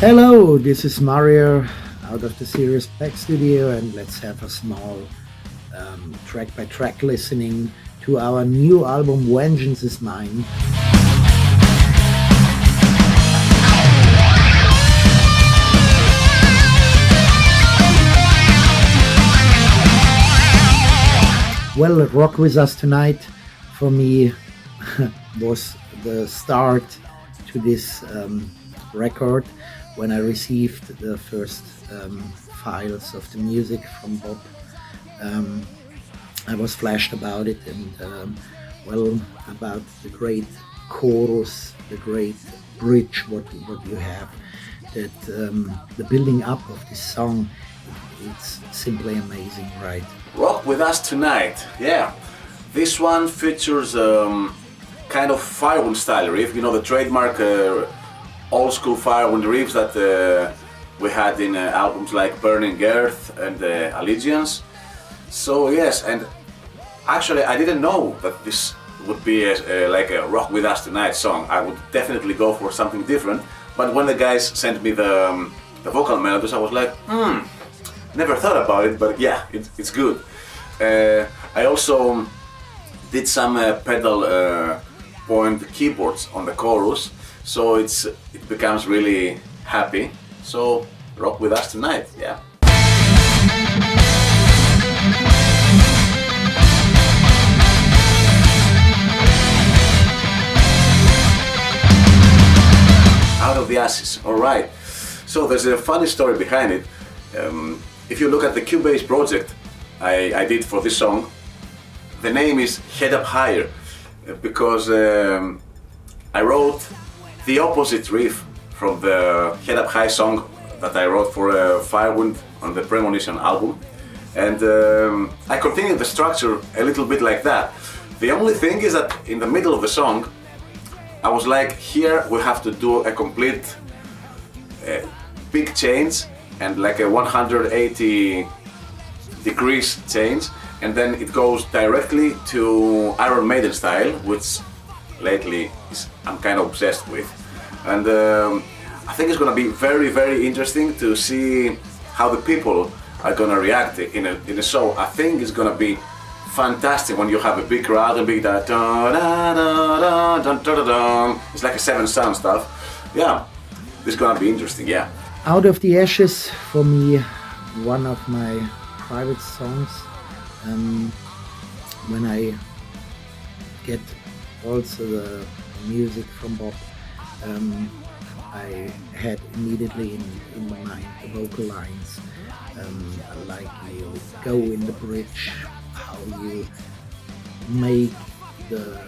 Hello, this is Mario out of the series Back Studio, and let's have a small track by track listening to our new album Vengeance is Mine. Well, Rock With Us Tonight for me was the start to this record when I received the first files of the music from Bob. I was flashed about it and about the great chorus, the great bridge, what you have, that the building up of this song, it's simply amazing, right? Rock With Us Tonight, yeah. This one features kind of firewind style riff, you know, the trademark old school firewind riffs that we had in albums like Burning Earth and Allegiance. So yes, and actually I didn't know that this would be like a Rock With Us Tonight song. I would definitely go for something different, but when the guys sent me the vocal melodies, I was like, never thought about it, but yeah, it's good. I also did some pedal point keyboards on the chorus, so it becomes really happy. So Rock With Us Tonight, yeah. Out of the Ashes, alright. So there's a funny story behind it. If you look at the Cubase project I did for this song, the name is Head Up Higher, because I wrote the opposite riff from the Head Up High song that I wrote for Firewind on the Premonition album, and I continued the structure a little bit like that. The only thing is that in the middle of the song I was like, here we have to do a complete big change and like a 180 degrees change, and then it goes directly to Iron Maiden style, which lately I'm kind of obsessed with. And I think it's gonna be very, very interesting to see how the people are gonna react in a show. I think it's gonna be fantastic when you have a big crowd and big da da da da da da da. It's like a Seven Sound stuff. Yeah, it's gonna be interesting. Yeah. Out of the Ashes, for me, one of my private songs. When I get also the music from Bob, I had immediately in my mind the vocal lines, like you go in the bridge, how you make the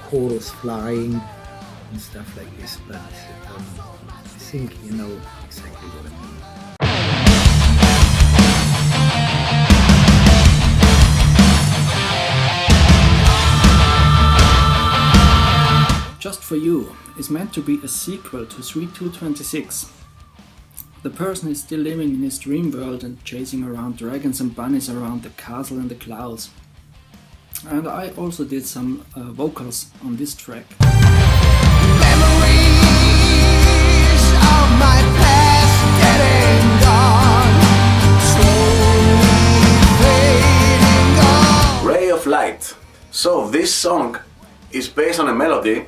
chorus flying and stuff like this, but I think you know exactly what I mean. Just For You is meant to be a sequel to 3226. The person is still living in his dream world and chasing around dragons and bunnies around the castle in the clouds. And I also did some vocals on this track. Memories of my past getting gone, slowly fading gone. Ray of Light. So this song is based on a melody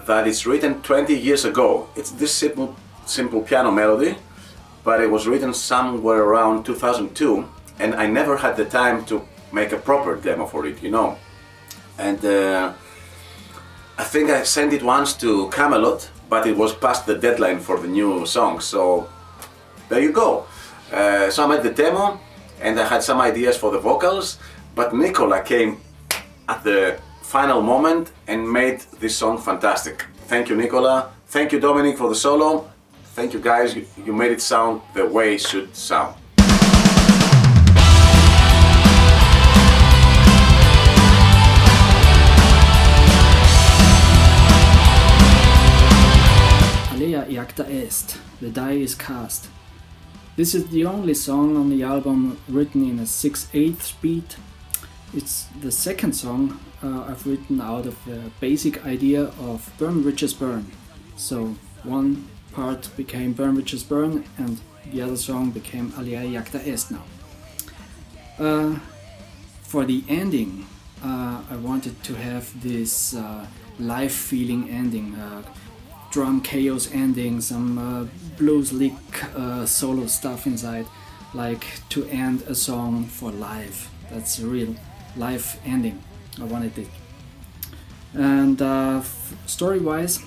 that is written 20 years ago. It's this simple piano melody, but it was written somewhere around 2002, and I never had the time to make a proper demo for it, you know. And I think I sent it once to Camelot, but it was past the deadline for the new song, so there you go. So I made the demo, and I had some ideas for the vocals, but Nikola came at the final moment and made this song fantastic. Thank you, Nikola. Thank you, Dominik, for the solo. Thank you, guys. You made it sound the way it should sound. Alea iacta est, the die is cast. This is the only song on the album written in a 6/8 beat. It's the second song I've written out of the basic idea of Burn Witches Burn. So 1, part became Burn Witches Burn, and the other song became Alia Jagda Est now. For the ending, I wanted to have this live feeling ending, drum chaos ending, some blues lick solo stuff inside, like to end a song for live. That's a real live ending. I wanted it. And story-wise,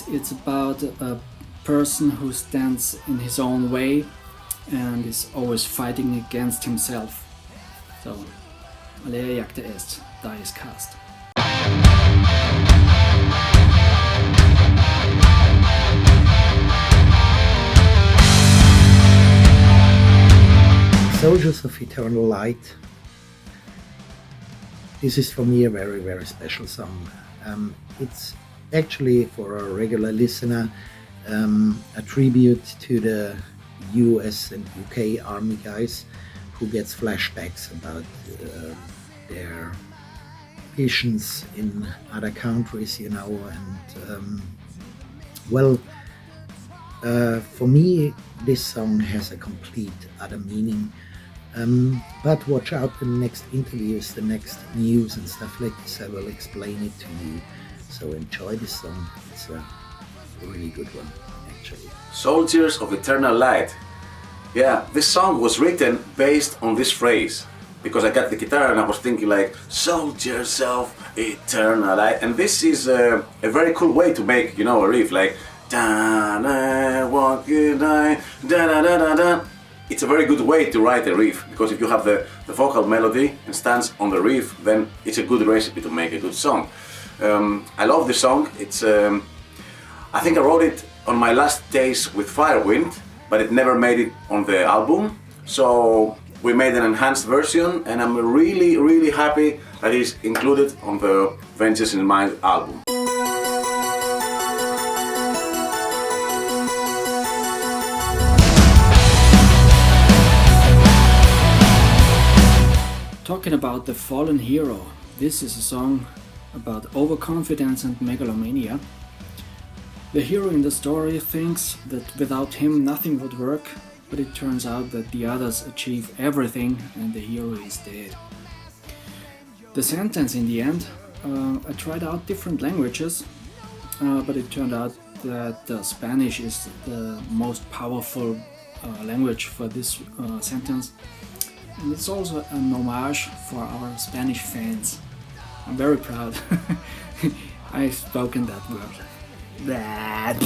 it's about a person who stands in his own way and is always fighting against himself. So, Alia Jagda Est, da ist Cast. Soldiers of Eternal Light. This is for me a very, very special song. It's actually, for a regular listener, a tribute to the US and UK army guys who gets flashbacks about their missions in other countries, you know, and for me this song has a complete other meaning. But watch out for the next interviews, the next news and stuff like this. I will explain it to you. So enjoy this song. It's a really good one, actually. Soldiers of Eternal Light. Yeah, this song was written based on this phrase, because I got the guitar and I was thinking like, Soldiers of Eternal Light. And this is a very cool way to make, you know, a riff like da walk da da da da da. It's a very good way to write a riff, because if you have the vocal melody and stands on the riff, then it's a good recipe to make a good song. I love this song. It's I think I wrote it on my last days with Firewind, but it never made it on the album. So we made an enhanced version, and I'm really, really happy that it's included on the Vengeance in Mind album. Talking about the fallen hero, this is a song about overconfidence and megalomania. The hero in the story thinks that without him nothing would work, but it turns out that the others achieve everything and the hero is dead. The sentence in the end, I tried out different languages, but it turned out that Spanish is the most powerful language for this sentence. And it's also an homage for our Spanish fans. I'm very proud. I've spoken that word. That.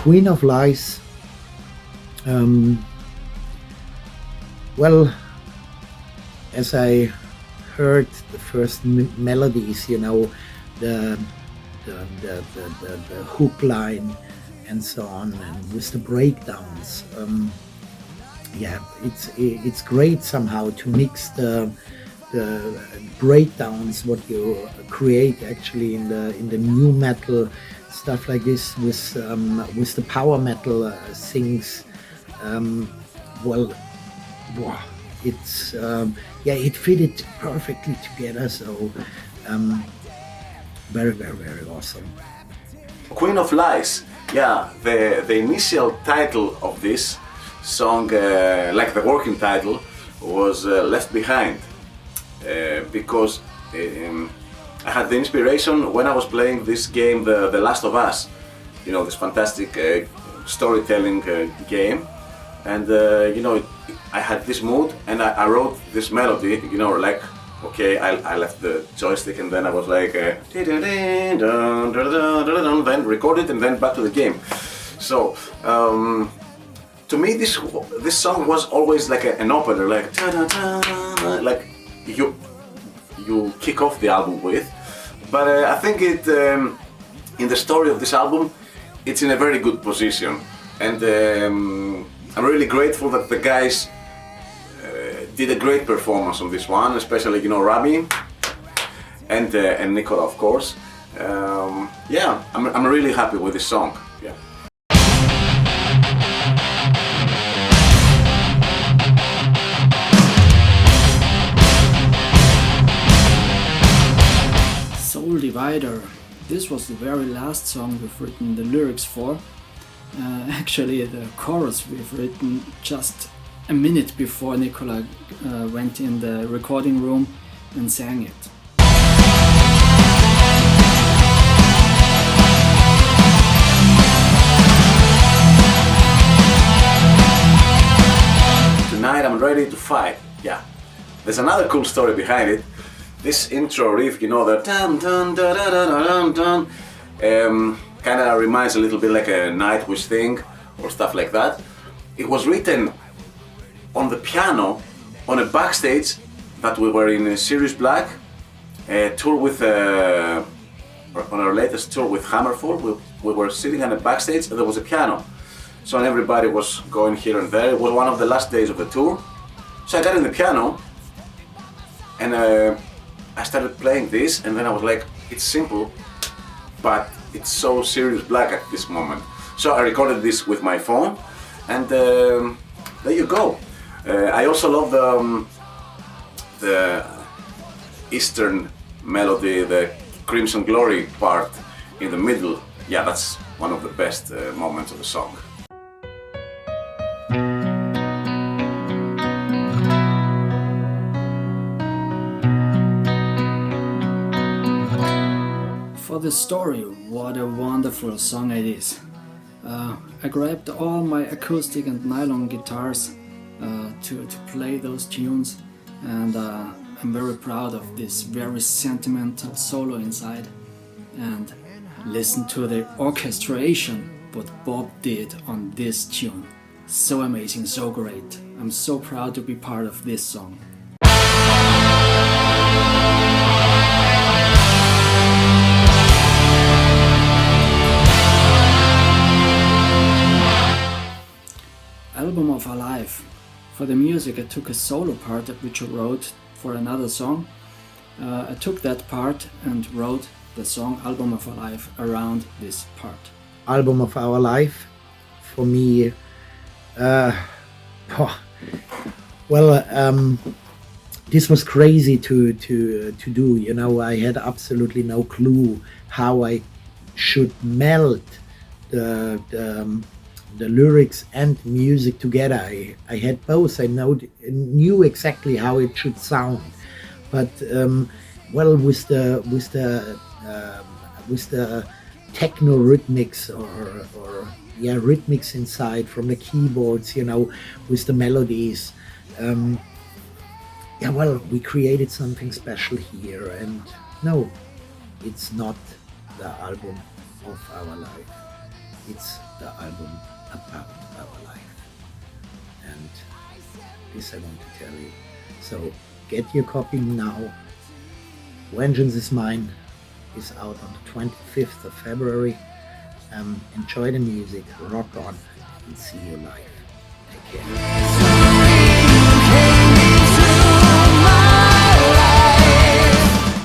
Queen of Lies. Well, as I heard the first melodies, you know, the hook line and so on, and with the breakdowns, yeah, it's great somehow to mix the breakdowns what you create actually in the new metal stuff like this with the power metal things. Well, it's yeah, it fitted perfectly together. So. Very, very, very awesome. Queen of Lies. Yeah, the initial title of this song, like the working title, was Left Behind, because I had the inspiration when I was playing this game, The Last of Us. You know, this fantastic storytelling game, and you know, I had this mood, and I wrote this melody. You know, like. Okay, I left the joystick and then I was like, then record it and then back to the game. So, to me this song was always like an opener, like like you kick off the album with. But I think it in the story of this album, it's in a very good position, and I'm really grateful that the guys did a great performance on this one, especially, you know, Rami and Nikola, of course. Yeah, I'm really happy with this song. Yeah. Divider. This was the very last song we've written the lyrics for. Actually, the chorus we've written just a minute before Nikola went in the recording room and sang it. Tonight I'm ready to fight. Yeah. There's another cool story behind it. This intro riff, you know, the dun dun dun dun dun dun, kind of reminds a little bit like a Nightwish thing or stuff like that. It was written on the piano on a backstage that we were in Sirius Black, a tour with on our latest tour with Hammerfall. We were sitting on a backstage and there was a piano. So everybody was going here and there. It was one of the last days of the tour. So I got in the piano and I started playing this, and then I was like, it's simple, but it's so Sirius Black at this moment. So I recorded this with my phone, and there you go. I also love the Eastern melody, the Crimson Glory part in the middle. Yeah, that's one of the best moments of the song. For the story, what a wonderful song it is. I grabbed all my acoustic and nylon guitars to play those tunes, and I'm very proud of this very sentimental solo inside. And listen to the orchestration what Bob did on this tune. So amazing, so great. I'm so proud to be part of this song. Album of our life. For the music I took a solo part which I wrote for another song. I took that part and wrote the song Album of Our Life around this part. Album of Our Life, for me, this was crazy to do. You know, I had absolutely no clue how I should meld the lyrics and music together. I had both. I knew exactly how it should sound, but with the techno rhythmics or rhythmics inside from the keyboards, you know, with the melodies. We created something special here, and no, it's not the album of our life. It's the album about our life, and this I want to tell you. So get your copy now. Vengeance is Mine is out on the 25th of February. Enjoy the music, rock on, and see you live. Take care.